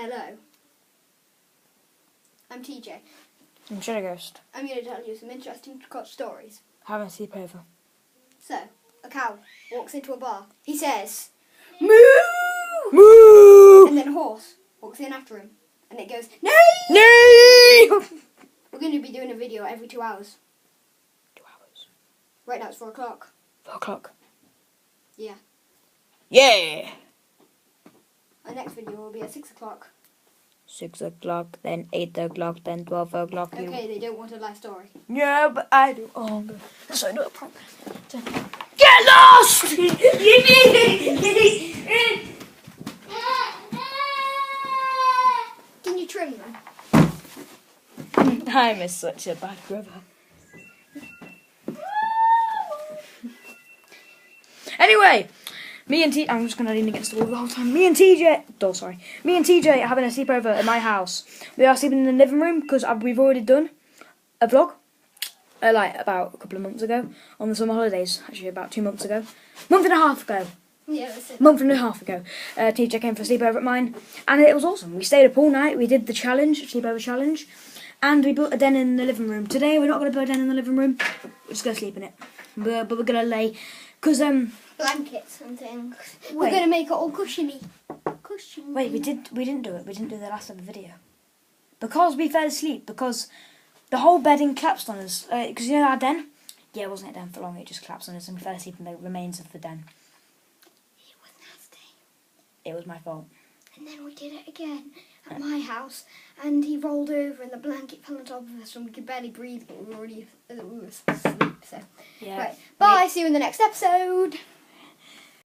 Hello. I'm TJ. I'm Shadow Ghost. I'm going to tell you some interesting stories. Having a sleepover. So, a cow walks into a bar. He says, "Moo! Moo! And then a horse walks in after him. And it goes, "Neigh!" Neigh! We're going to be doing a video every 2 hours. 2 hours. Right now it's 4 o'clock. 4 o'clock. Yeah. Yeah! Our next video will be at 6 o'clock. 6 o'clock, then 8 o'clock, then 12 o'clock. Okay, they don't want a life story. Yeah, but I do. Oh, no. So I do a prank. Get lost! Can you trim them? I'm such a bad brother. Anyway, I'm just gonna lean against the wall the whole time. Me and TJ are having a sleepover at my house. We are sleeping in the living room because we've already done a vlog, like about a couple of months ago on the summer holidays. Actually, about 2 months ago, month and a half ago. Yeah, that's it. Month and a half ago, TJ came for a sleepover at mine, and it was awesome. We stayed up all night. We did the sleepover challenge, and we built a den in the living room. Today, we're not going to build a den in the living room. We're just going to sleep in it. But we're going to lay, because blankets and things. Wait. We're going to make it all cushiony. Wait, we didn't do it. We didn't do the last ever video because we fell asleep because the whole bedding collapsed on us. Because you know our den. Yeah, it wasn't a den for long. It just collapsed on us, and we fell asleep in the remains of the den. It was nasty. It was my fault. And then we did it again at my house, and he rolled over, and the blanket fell on top of us, and we could barely breathe, but we were already asleep. So Yeah. right, bye. See you in the next episode.